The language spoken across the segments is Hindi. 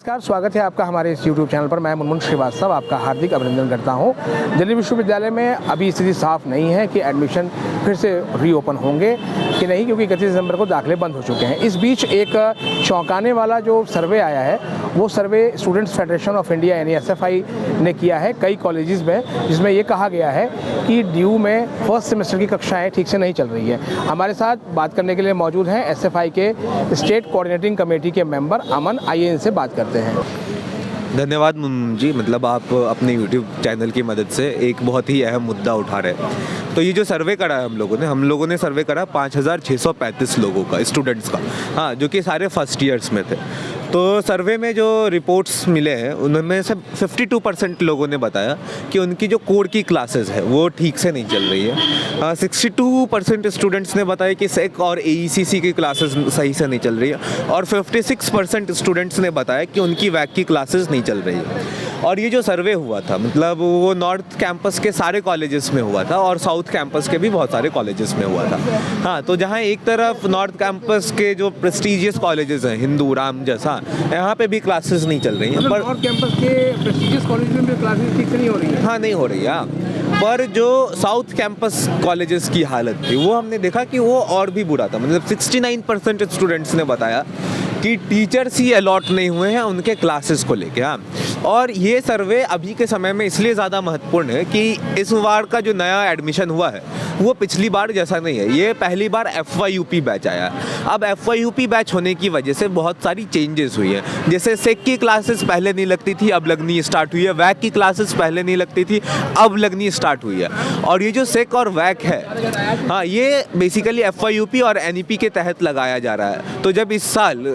नमस्कार, स्वागत है आपका हमारे इस YouTube चैनल पर। मैं मुनमुन श्रीवास्तव आपका हार्दिक अभिनंदन करता हूं। दिल्ली विश्वविद्यालय में अभी स्थिति साफ नहीं है कि एडमिशन फिर से रीओपन होंगे कि नहीं, क्योंकि 31 दिसंबर को दाखिले बंद हो चुके हैं। इस बीच एक चौंकाने वाला जो सर्वे आया है वो सर्वे स्टूडेंट्स फेडरेशन ऑफ इंडिया यानी SFI ने किया है कई कॉलेजेस में, जिसमें ये कहा गया है कि DU में फर्स्ट सेमेस्टर की कक्षाएँ ठीक से नहीं चल रही है। हमारे साथ बात करने के लिए मौजूद हैं SFI के स्टेट कोऑर्डिनेटिंग कमेटी के मेंबर अमन। आइए इनसे बात करते हैं। धन्यवाद मुन्मुन जी। मतलब आप अपने YouTube चैनल की मदद से एक बहुत ही अहम मुद्दा उठा रहे हैं। तो ये जो सर्वे करा है हम लोगों ने सर्वे करा 5635 लोगों का, स्टूडेंट्स का, हाँ, जो कि सारे फर्स्ट ईयर्स में थे। तो सर्वे में जो रिपोर्ट्स मिले हैं उनमें से 52% लोगों ने बताया कि उनकी जो कोर की क्लासेस है वो ठीक से नहीं चल रही है। 62% स्टूडेंट्स ने बताया कि सेक और AECC की क्लासेस सही से नहीं चल रही है, और 56% स्टूडेंट्स ने बताया कि उनकी वैक की क्लासेस नहीं चल रही है। और ये जो सर्वे हुआ था मतलब वो नॉर्थ कैंपस के सारे कॉलेजेस में हुआ था और साउथ कैंपस के भी बहुत सारे कॉलेजेस में हुआ था। हाँ, तो जहाँ एक तरफ नॉर्थ कैंपस के जो प्रेस्टीजियस कॉलेजेस हैं, हिंदू, राम जैसा, यहाँ पे भी क्लासेस नहीं चल रही हैं। पर नॉर्थ कैंपस के प्रेस्टीजियस कॉलेज में भी क्लासेस ठीक से नहीं हो रही है। हाँ, नहीं हो रही है। पर जो साउथ कैंपस कॉलेजेस की हालत थी वो हमने देखा कि वो और भी बुरा था। मतलब 69% स्टूडेंट्स ने बताया कि टीचर्स ही अलॉट नहीं हुए हैं उनके क्लासेस को लेके। हाँ, और ये सर्वे अभी के समय में इसलिए ज़्यादा महत्वपूर्ण है कि इस बार का जो नया एडमिशन हुआ है वो पिछली बार जैसा नहीं है। ये पहली बार FYUP बैच आया। अब FYUP बैच होने की वजह से बहुत सारी चेंजेस हुई हैं। जैसे सेक की क्लासेस पहले नहीं लगती थी, अब लगनी स्टार्ट हुई है। वैक की क्लासेस पहले नहीं लगती थी, अब लगनी स्टार्ट हुई है। और ये जो सेक और वैक है, हाँ, ये बेसिकली FYUP और NEP के तहत लगाया जा रहा है। तो जब इस साल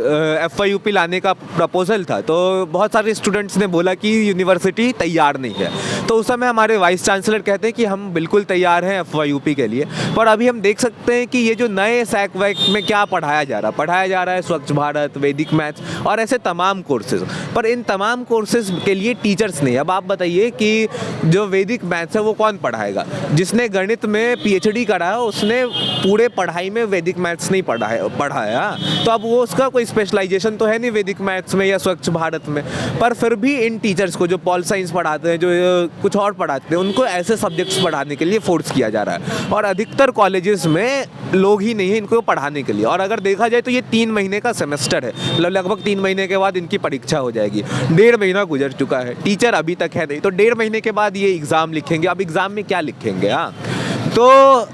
FYUP लाने का प्रपोजल था तो बहुत सारे स्टूडेंट्स ने बोला कि यूनिवर्सिटी तैयार नहीं है। तो उस समय हमारे वाइस चांसलर कहते हैं कि हम बिल्कुल तैयार हैं FYUP के लिए। पर अभी हम देख सकते हैं कि ये जो नए सैक वैक में क्या पढ़ाया जा रहा है स्वच्छ भारत, वैदिक मैथ्स और ऐसे तमाम कोर्सेज। पर इन तमाम कोर्सेज के लिए टीचर्स नहीं। अब आप बताइए कि जो वैदिक मैथ्स है वो कौन पढ़ाएगा? जिसने गणित में PhD करा उसने पूरे पढ़ाई में वैदिक मैथ्स नहीं पढ़ाया, तो अब वो उसका कोई स्पेशलाइजेशन तो है नहीं वैदिक मैथ्स में या स्वच्छ भारत में। पर फिर भी इन टीचर्स को जो पॉल साइंस पढ़ाते हैं, जो कुछ और पढ़ाते हैं, उनको ऐसे सब्जेक्ट्स पढ़ाने के लिए फोर्स किया जा रहा है। और अधिकतर कॉलेजेस में लोग ही नहीं है इनको पढ़ाने के लिए। और अगर देखा जाए तो ये 3 महीने का सेमेस्टर है। लगभग 3 महीने के बाद इनकी परीक्षा हो जाएगी। 1.5 महीना गुजर चुका है, टीचर अभी तक है नहीं। तो 1.5 महीने के बाद ये एग्ज़ाम लिखेंगे। अब एग्ज़ाम में क्या लिखेंगे? हाँ, तो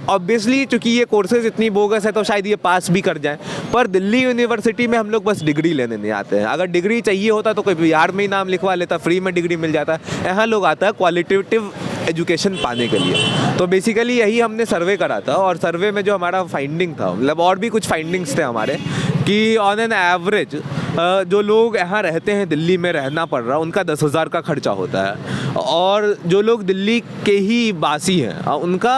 ऑब्वियसली चूंकि ये कोर्सेज इतनी बोगस है तो शायद ये पास भी कर जाएं। पर दिल्ली यूनिवर्सिटी में हम लोग बस डिग्री लेने नहीं आते हैं। अगर डिग्री चाहिए होता तो कोई बिहार में ही नाम लिखवा लेता, फ्री में डिग्री मिल जाता है। यहाँ लोग आता है क्वालिटेटिव एजुकेशन पाने के लिए। तो बेसिकली यही हमने सर्वे करा था। और सर्वे में जो हमारा फाइंडिंग था, मतलब और भी कुछ फाइंडिंग्स थे हमारे, कि ऑन एन एवरेज जो लोग यहाँ रहते हैं, दिल्ली में रहना पड़ रहा, उनका 10,000 का खर्चा होता है। और जो लोग दिल्ली के ही वासी हैं उनका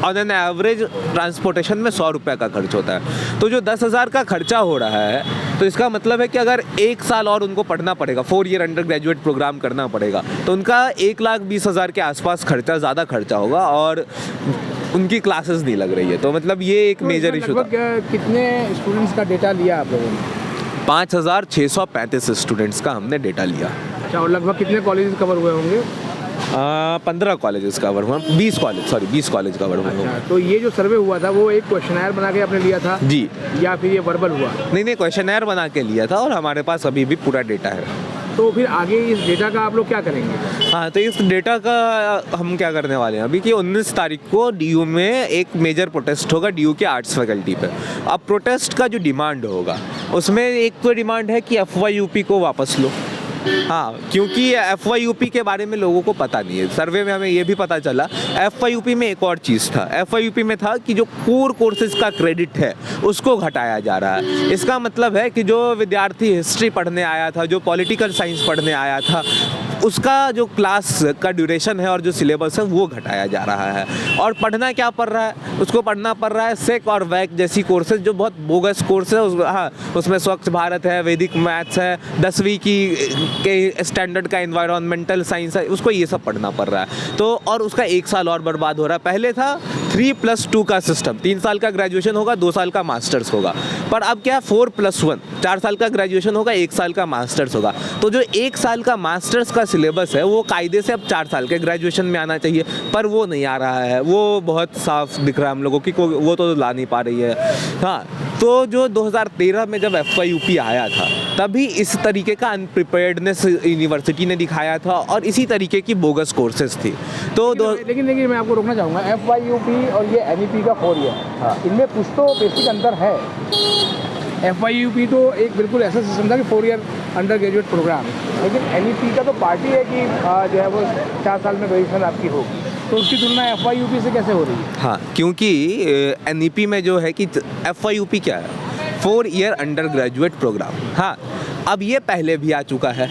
ऑन एन एवरेज ट्रांसपोर्टेशन में 100 रुपये का खर्च होता है। तो जो 10,000 का खर्चा हो रहा है, तो इसका मतलब है कि अगर 1 साल और उनको पढ़ना पड़ेगा, 4 ईयर अंडर ग्रेजुएट प्रोग्राम करना पड़ेगा, तो उनका 1,20,000 के आसपास खर्चा, ज़्यादा खर्चा होगा। और उनकी क्लासेस नहीं लग रही है। तो मतलब ये एक मेजर इशू था। कितने स्टूडेंट्स का डेटा लिया आप लोगों ने? 5635 स्टूडेंट्स का हमने डेटा लिया। अच्छा, और लगभग कितने कॉलेज कवर हुए होंगे? 15 कॉलेजेस कवर हुए, 20 कॉलेज कवर हुए। अच्छा, तो ये जो सर्वे हुआ था वो एक क्वेश्चनर बना के आपने लिया था जी, या फिर ये वर्बल हुआ? नहीं, क्वेश्चनर बना के लिया था और हमारे पास अभी भी पूरा डेटा है। तो फिर आगे इस डेटा का आप लोग क्या करेंगे? हाँ, तो इस डेटा का हम क्या करने वाले हैं अभी कि 19 तारीख को DU में एक मेजर प्रोटेस्ट होगा, DU के आर्ट्स फैकल्टी पे। अब प्रोटेस्ट का जो डिमांड होगा उसमें एक तो डिमांड है कि FYUP को वापस लो। हाँ, क्योंकि FYUP के बारे में लोगों को पता नहीं है। सर्वे में हमें ये भी पता चला FYUP में एक और चीज़ था। FYUP में था कि जो कोर कोर्सेज का क्रेडिट है उसको घटाया जा रहा है। इसका मतलब है कि जो विद्यार्थी हिस्ट्री पढ़ने आया था, जो पॉलिटिकल साइंस पढ़ने आया था, उसका जो क्लास का ड्यूरेशन है और जो सिलेबस है वो घटाया जा रहा है। और पढ़ना क्या पड़ रहा है? उसको पढ़ना पड़ रहा है सेक और वैक जैसी कोर्सेज जो बहुत बोगस कोर्स है। हाँ, उसमें स्वच्छ भारत है, वैदिक मैथ्स है, 10वीं के स्टैंडर्ड का एनवायरमेंटल साइंस है, उसको ये सब पढ़ना पड़ रहा है। तो और उसका 1 साल और बर्बाद हो रहा है। पहले था 3+2 का सिस्टम, 3 साल का ग्रेजुएशन होगा, 2 साल का मास्टर्स होगा। पर अब क्या 4+1, 4 साल का ग्रेजुएशन होगा, 1 साल का मास्टर्स होगा। तो जो 1 साल का मास्टर्स का सिलेबस है वो कायदे से अब 4 साल के ग्रेजुएशन में आना चाहिए, पर वो नहीं आ रहा है। वो बहुत साफ दिख रहा है हम लोगों की, वो तो ला नहीं पा रही है। हाँ, तो जो 2013 में जब FYUP आया था तभी इस तरीके का अनप्रिपेयर्डनेस यूनिवर्सिटी ने दिखाया था और इसी तरीके की बोगस कोर्सेज थी। तो लेकिन मैं आपको रोकना चाहूँगा, FYUP और ये NEP का 4 ईयर, इनमें कुछ तो बेसिक अंतर है। FYUP तो एक बिल्कुल ऐसा सिस्टम था कि 4 ईयर अंडर ग्रेजुएट प्रोग्राम, लेकिन NEP का तो पार्टी है कि जो है वो 4 साल में ग्रेजुएशन आपकी होगी, तो उसकी तुलना FYUP से कैसे हो रही है? हाँ, क्योंकि NEP में जो है कि FYUP क्या है, 4 ईयर अंडर ग्रेजुएट प्रोग्राम। हाँ, अब ये पहले भी आ चुका है,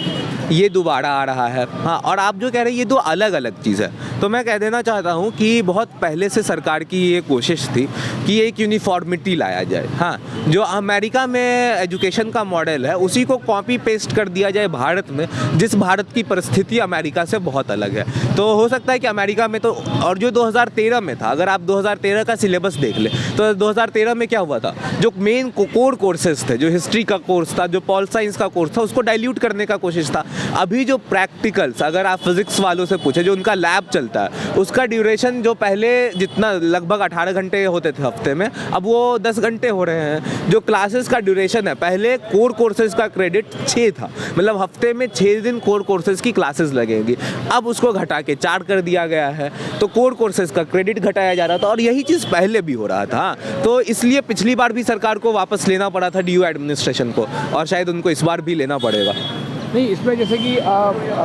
ये दोबारा आ रहा है। हाँ, और आप जो कह रहे हैं ये दो अलग अलग चीज़ है। तो मैं कह देना चाहता हूँ कि बहुत पहले से सरकार की ये कोशिश थी कि एक यूनिफॉर्मिटी लाया जाए। हाँ, जो अमेरिका में एजुकेशन का मॉडल है उसी को कॉपी पेस्ट कर दिया जाए भारत में, जिस भारत की परिस्थिति अमेरिका से बहुत अलग है। तो हो सकता है कि अमेरिका में तो, और जो 2013 में था, अगर आप 2013 का सिलेबस देख लें तो 2013 में क्या हुआ था, जो मेन कोर कोर्सेज थे, जो हिस्ट्री का कोर्स था, जो पॉल साइंस का कोर्स था, उसको डाइल्यूट करने का कोशिश था। अभी जो प्रैक्टिकल्स, अगर आप फिजिक्स वालों से पूछे, जो उनका लैब चलता है, उसका ड्यूरेशन जो पहले जितना लगभग 18 घंटे होते थे हफ्ते में, अब वो 10 घंटे हो रहे हैं। जो क्लासेस का ड्यूरेशन है, पहले कोर कोर्सेज का क्रेडिट 6 था, मतलब हफ्ते में 6 दिन कोर कोर्सेज की क्लासेस लगेंगी। अब उसको घटा के 4 कर दिया गया है, तो कोर कोर्सेज का क्रेडिट घटाया जा रहा था और यही चीज़ पहले भी हो रहा था। तो इसलिए पिछली बार भी सरकार को वापस लेना पड़ा था DU एडमिनिस्ट्रेशन को, और शायद उनको इस बार भी लेना पड़ेगा। नहीं, इसमें जैसे कि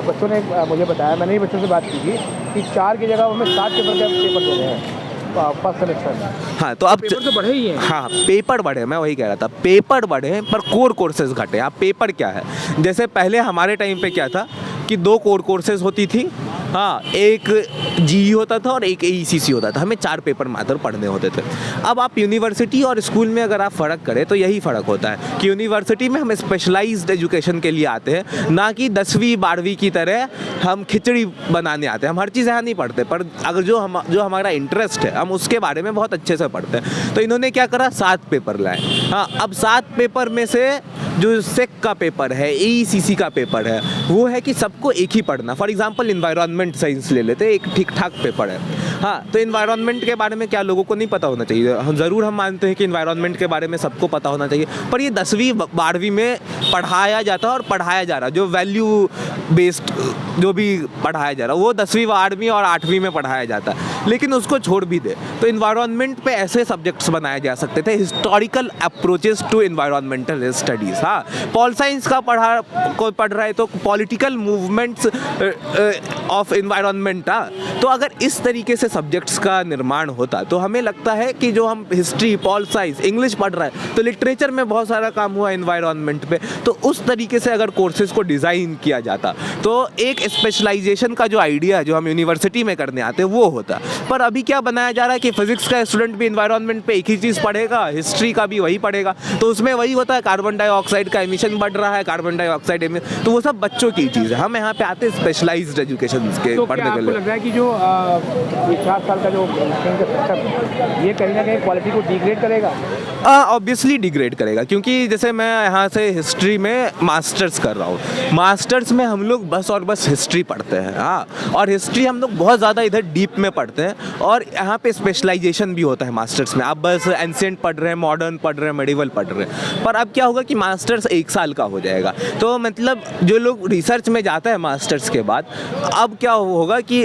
बच्चों ने मुझे बताया, मैंने ही बच्चों से बात की थी कि 4 की जगह हमें 7 पेपर दे रहे हैं फर्स्ट सेमेस्टर में। हाँ, तो अब पेपर तो बढ़े ही हैं। हाँ, पेपर बढ़े, मैं वही कह रहा था, पेपर बढ़े हैं पर कोर कोर्सेज घटे। अब पेपर क्या है, जैसे पहले हमारे टाइम पे क्या था कि 2 कोर कोर्सेज होती थी। हाँ, एक GE होता था और एक AECC होता था, हमें 4 पेपर मात्र पढ़ने होते थे। अब आप यूनिवर्सिटी और स्कूल में अगर आप फ़र्क करें तो यही फ़र्क होता है कि यूनिवर्सिटी में हम स्पेशलाइज्ड एजुकेशन के लिए आते हैं, ना कि 10वीं 12वीं की तरह हम खिचड़ी बनाने आते हैं। हम हर चीज़ यहाँ नहीं पढ़ते, पर अगर जो हमारा इंटरेस्ट है हम उसके बारे में बहुत अच्छे से पढ़ते हैं। तो इन्होंने क्या करा, 7 पेपर लाए। हाँ, अब 7 पेपर में से जो सेक का पेपर है, AECC का पेपर है, वो है कि सबको एक ही पढ़ना। फॉर एग्जांपल इन्वायरमेंट साइंस ले लेते हैं, एक ठीक ठाक पेपर है। हाँ, तो इन्वायरमेंट के बारे में क्या लोगों को नहीं पता होना चाहिए? हम मानते हैं कि इन्वायरमेंट के बारे में सबको पता होना चाहिए, पर ये 10वीं 12वीं में पढ़ाया जाता है और पढ़ाया जा रहा है। जो वैल्यू बेस्ड जो भी पढ़ाया जा रहा है वो 10वीं 12वीं और 8वीं में पढ़ाया जाता है, लेकिन उसको छोड़ भी दे तो इन्वायरमेंट पे ऐसे सब्जेक्ट्स बनाए जा सकते थे, historical approaches to environmental studies. हाँ, पॉल साइंस का पढ़ रहा है तो पॉलिटिकल मूवमेंट्स ऑफ इन्वायरमेंट। हाँ, तो अगर इस तरीके से सब्जेक्ट्स का निर्माण होता तो हमें लगता है कि जो हम हिस्ट्री, पॉल साइंस, इंग्लिश पढ़ रहा है तो लिटरेचर में बहुत सारा काम हुआ इन्वायरमेंट पे, तो उस तरीके से अगर कोर्सेज को डिज़ाइन किया जाता तो एक स्पेशलाइजेशन का जो आइडिया जो हम यूनिवर्सिटी में करने आते हैं वो होता। पर अभी क्या बनाया जा रहा है कि फिजिक्स का स्टूडेंट भी इन्वायरमेंट पे एक ही चीज़ पढ़ेगा, हिस्ट्री का भी वही पढ़ेगा, तो उसमें वही होता है, कार्बन डाइऑक्साइड का एमिशन बढ़ रहा है, कार्बन डाइऑक्साइड एमिशन, तो वो सब बच्चों की चीज़ है। हम यहाँ पे आते हैं स्पेशलाइज्ड एजुकेशन के तो पढ़ने के लिए। लग रहा है कि जो ये 4 साल का जो सिस्टम ये कहीं ना कहीं क्वालिटी को डिग्रेड करेगा? ऑब्वियसली डिग्रेड करेगा, क्योंकि जैसे मैं यहाँ से हिस्ट्री में मास्टर्स कर रहा हूँ, मास्टर्स में हम लोग बस और बस हिस्ट्री पढ़ते हैं। हाँ, और हिस्ट्री हम लोग बहुत ज़्यादा इधर डीप में पढ़ते हैं, और यहाँ पे स्पेशलाइजेशन भी होता है मास्टर्स में। आप बस एंशिएंट पढ़ रहे हैं, मॉडर्न पढ़ रहे हैं, मेडिवल पढ़ रहे हैं। पर अब क्या होगा कि मास्टर्स 1 साल का हो जाएगा, तो मतलब जो लोग रिसर्च में जाता है मास्टर्स के बाद, अब क्या होगा कि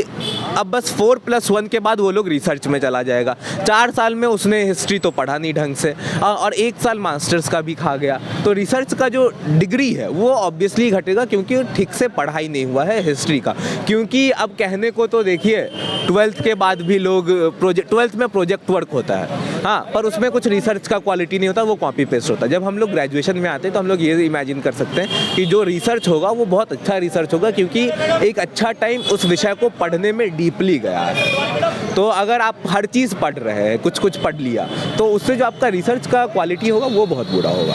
अब बस 4+1 के बाद वो लोग रिसर्च में चला जाएगा। 4 साल में उसने हिस्ट्री तो पढ़ा नहीं ढंग से, और 1 साल मास्टर्स का भी खा गया, तो रिसर्च का जो डिग्री है वो ऑब्वियसली घटेगा, क्योंकि ठीक से पढ़ाई नहीं हुआ है हिस्ट्री का। क्योंकि अब कहने को तो देखिए 12th के बाद भी लोग 12th में प्रोजेक्ट वर्क होता है, हाँ, पर उसमें कुछ रिसर्च का क्वालिटी नहीं होता, वो कॉपी पेस्ट होता है। जब हम लोग ग्रेजुएशन में आते हैं तो हम लोग ये इमेजिन कर सकते हैं कि जो रिसर्च होगा वो बहुत अच्छा रिसर्च होगा, क्योंकि एक अच्छा टाइम उस विषय को पढ़ने में डीपली गया है। तो अगर आप हर चीज़ पढ़ रहे हैं, कुछ पढ़ लिया, तो उससे जो आपका रिसर्च का क्वालिटी होगा वो बहुत बुरा होगा।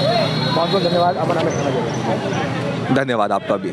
बहुत बहुत धन्यवाद। धन्यवाद आपका भी।